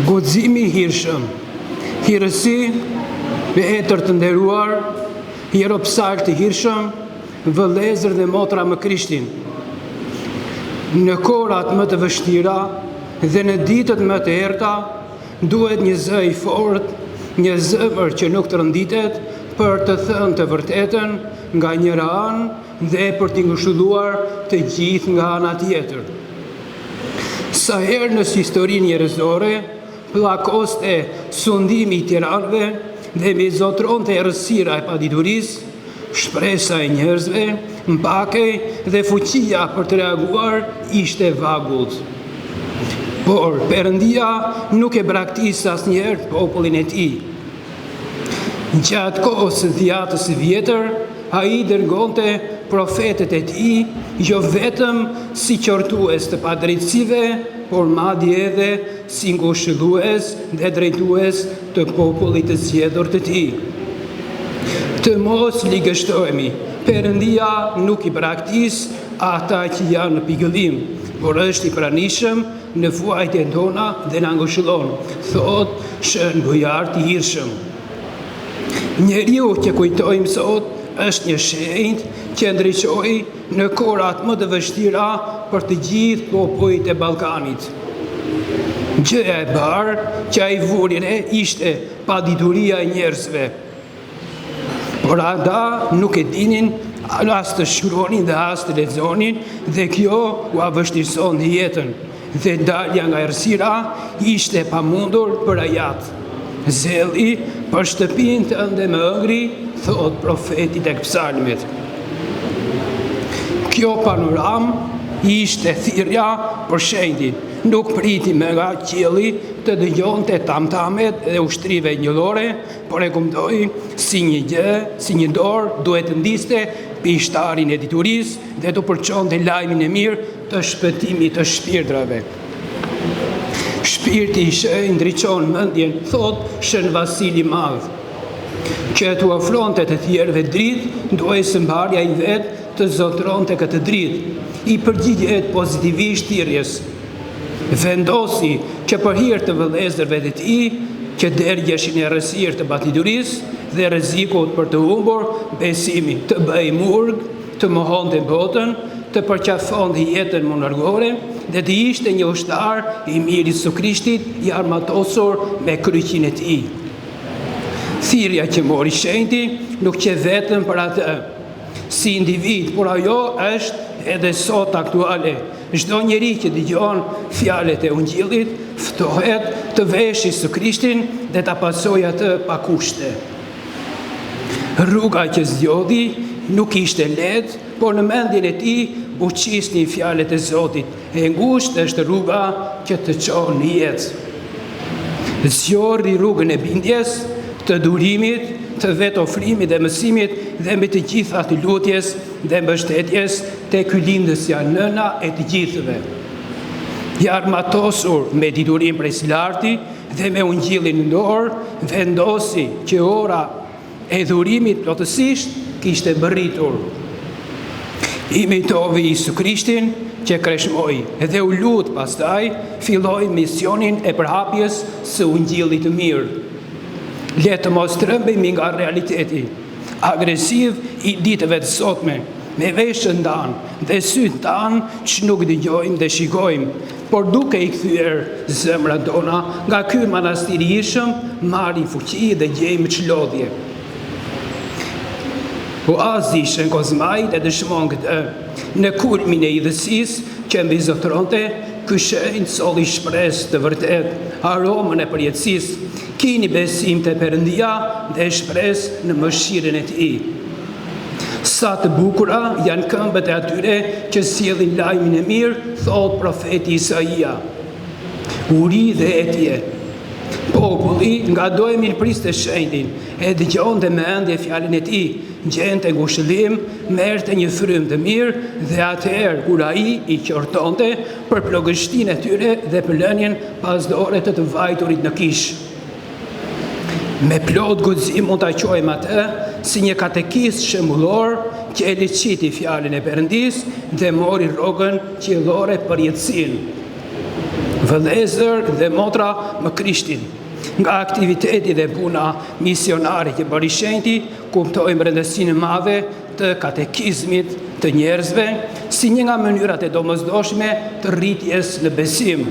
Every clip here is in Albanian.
Guximi i hirshëm, hirësi, me etër të nderuar, hieropsalt të hirshëm, vëllezër dhe motra më Krishtin. Në korat më të vështira dhe në ditët më të errta, duhet një zë i fortë, një zemër që nuk të rënditet për të thënë të vërtetën nga njëra anë dhe për t'i ngushëlluar të gjithë nga ana tjetër. Sa herë në historinë njerëzore, pllakoste sundimi i tiranëve dhe mizotronte errësira e paditurisë, shpresa e njerëzve mbakej dhe fuqia për të reaguar ishte vagullt. Por Perëndia nuk e braktis asnjëherë popullin e tij. Gjatë kohës së dhjatës së vjetër, ai dërgonte profetët e tij jo vetëm si qortues të padrejtësive, por madje edhe si ngushëllues dhe drejtues të popullit të zgjedhur të tij. Të mos ligështohemi, Perëndia nuk i braktis ata që janë në pikëllim, por është i pranishëm në vuajtjen tona dhe na ngushëllon, thot Shën Bujar i Hirshëm. Njeriu që kujtojmë sot është një shenjtë që ndriçoi në korat më të vështira për të gjithë popujt e Ballkanit. Gjëja e parë që ai vuri re ishte padituria e njerëzve. Por ata nuk e dinin as të shkruanin dhe as të lexonin, dhe kjo u vështirëson jetën. Dhe dalja nga errësira ishte pamundur për ajat. Zelli për shtëpinë tënde më ëngri, thot profeti tek psalmet. Kjo panoramë ishte thirrja për shenjtin. Nuk priti me nga qielli të dëgjonte tamtamet dhe ushtrive njëllore, por e kuptoi si një gjë, si një dorë duhet të ndiste pishtarin e diturisë dhe të përçonte lajmin e mirë të shpëtimit të shpirtrave. Shpirti i shenjtë ndriçon mendjen, thot Shën Vasili i Madh, që t'u ofronte të tjerëve dritë, duhej së mbarja i vet të zotronte këtë dritë, i përgjigjet pozitivisht thirrjes. Vendosi që për hir të vëllezërve të tij, që dërgjeshin e errësirë të paditurisë dhe rrezikut për të humbur besimin, të bëj murg, të mohonte botën, të përqafonte jetën monargore dhe të ishte një ushtar i mirë i Jezu Krishtit, i armatosur me kryqin e tij. Thirrja që mori shenjti nuk që vetëm për atë si individ, por ajo është edhe sot aktuale. Çdo njeri që dëgjon fjalët e Ungjillit ftohet të veshë Jezu Krishtin dhe ta pasojë atë pa kushte. Rruga që zgjodhi nuk ishte lehtë, por në mendjen e tij buqisnin fjalët e Zotit. E ngushtë është rruga që të çon në jetë. Zgjodhi rrugën e bindjes, të durimit, të vetë ofrimit dhe mësimit dhe mbi të gjitha të lutjes dhe mbështetjes te ky lindësja nëna e të gjithëve. I armatosur me diturim prej larti dhe me Ungjillin në dorë, vendosi që ora e dhurimit plotësisht kishte bërritur. Imitoi Jezu Krishtin që kreshmoi dhe u lut pastaj filloi misionin e përhapjes së Ungjillit të mirë. Le të mos trembemi nga realiteti agresiv i ditëve të sotme, me veshën tanë dhe sytë tanë që nuk dëgjojmë dhe shikojmë, por duke i kthyer zemrat tona nga ky manastir i hirshëm, marrim fuqi dhe gjejmë çlodhje. Oazi Shën Kozmaj e dëshmon këtë, në kulmin e idhësisë që mbizotronte, ky shenjtë solli shpresë të vërtet, aromën e përjetësisë. Kini besim të Perëndia dhe shpresë në mëshirën e tij. Sa të bukura janë këmbët e atyre që sjellin lajmin e mirë, thot profeti Isaia. Uri dhe etje. Populli nga dojmë i priste shenjtin, e dëgjonte me ëndje fjalën e tij, gjente ngushëllim, merrte një frym të mirë dhe atëherë kur ai i qortonte për plogështinë e tyre dhe për lënien pas dore të vajturit në kish. Me plot guxim mund ta quajmë atë si një katekist shembullor që e liçiti fjalën e Perëndisë dhe mori rrogën qiellore për jetësinë. Vëllezër dhe motra më Krishtin, nga aktiviteti dhe puna misionare që bëri shenjti, kuptojmë rëndësinë madhe të katekizmit të njerëzve si një nga mënyrat e domosdoshme të rritjes në besim.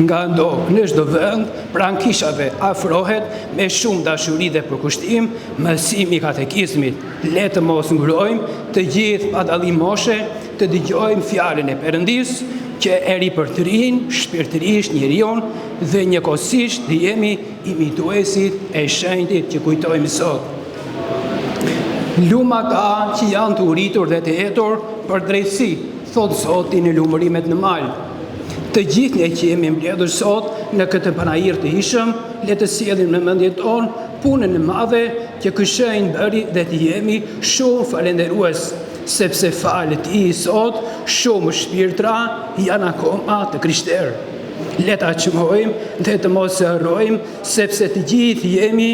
Nga në çdo vend, pranë kishave afrohet me shumë dashuri dhe përkushtim mësimi i katekizmit. Le të mos ngrojmë të gjithë pa dallim moshe, të dëgjojmë fjalën e Perëndis që e ripërtërin shpirtërisht njeriun dhe njëkohësisht të jemi imituesit e shenjtit që kujtojmë sot. Luma ata që janë të uritur dhe të hetur për drejtësi, thot Zoti në lumërimet në mal. Të gjithë ne që jemi mbledhur sot në këtë panajir të hishëm, le të sjellim në mendjen tonë punën e madhe që ky shenjt bëri dhe të jemi shumë falënderues, sepse falët i sot shumë shpirtra janë akoma të krishterë. Le ta çmojmë dhe të mos e harrojmë, sepse të gjithë jemi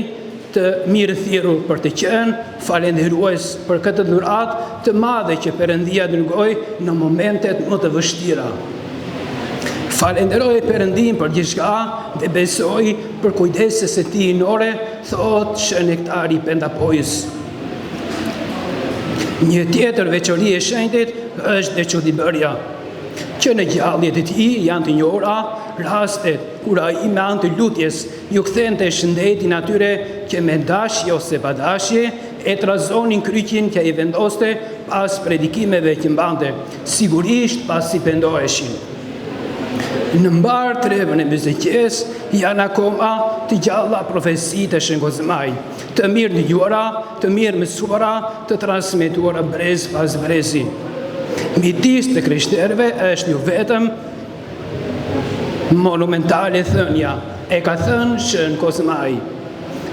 të mirë thirrur për të qenë falënderues për këtë dhuratë të madhe që Perëndia dërgoi në momentet më të vështira. Falenderoj Perëndin për gjithçka dhe besoj për kujdeset e tij inore, thot shënjektari Pendapojës. Një tjetër veçori e shenjtit është veçoribërja, që në gjalljet e tij janë të njohura rastet kur ai me anë të lutjes ju kthente shëndetin atyre që me dashje ose pa dashje e trazonin kryqin që ai vendoste pas predikimeve që mbante, sigurisht pasi pendoheshin. Në mbar trevën e Mezekjes janë akoma të gjalla profecitë e Shënkozmaj, të mirë dëgjuara, të mirë mësuara, të transmetuara brez pas brezi. Midis të krishterëve është jo vetëm monumentale thënia, e ka thënë Shënkozmaj.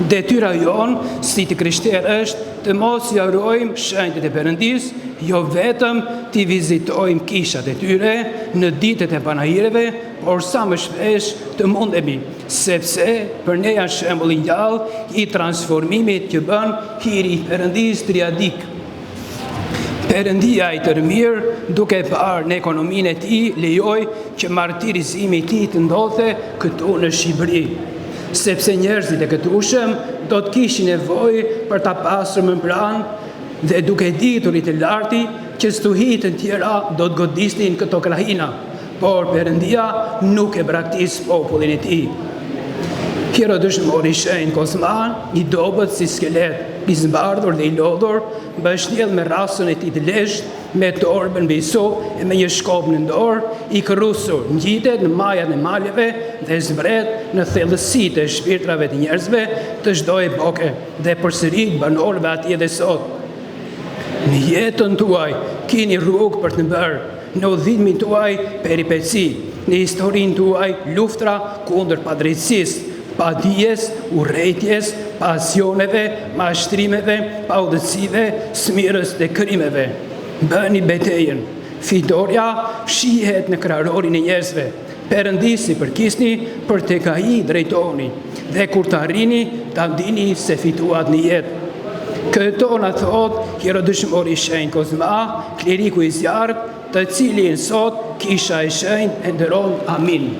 Detyra jonë si të krishterë është të mos i harrojmë shenjtet e Perëndis, jo vetëm t'i vizitojmë kishat e tyre në ditët e panajireve, por sa më shpesh të mundemi, sepse për ne janë shembull i gjallë i transformimit që bën hiri i Perëndis triadik. Perëndia i tërmirë, duke parë në ekonominë e tij, lejoi që martirizimi i tij të ndodhte këtu në Shqipëri, sepse njerëzit e këtushëm do të kishin nevojë për ta pasur më pranë dhe duke ditur i të larti që stuhitën tjera do të godisnin këto krahina, por Perëndia nuk e braktis popullin e tij. Hero dëshmori shenjtë Kozman, i dobët si skelet, i zbardhur dhe i lodhur, bashkëdjell me rasën e tij të leshtë, me torbën mbi su e me një shkop në dorë, i kërrusur, ngjitet në majat e maleve dhe zbret në thellësitë e shpirtrave të njerëzve të çdo epoke dhe përsërit banorëve atje dhe sot. Në jetën tuaj keni rrugë për të bërë, në udhëzimin tuaj peripeci, në historinë tuaj luftra kundër padrejtësisë, pa dijes, urrejtjes, pasioneve, mashtrimeve, pa udhëtësive, smirës dhe krimeve. Bëni betejën. Fitoria shihet në krarorin e njerëzve. Perëndisi përkisni për tek ai drejtoni. Dhe kur të arrini, ta ndini se fituat në jetë. Këto na thot hierodëshmori i shenjtë Kozma, kleriku i zjarrit, të cilin sot kisha e shenjtë e nderon. Amin.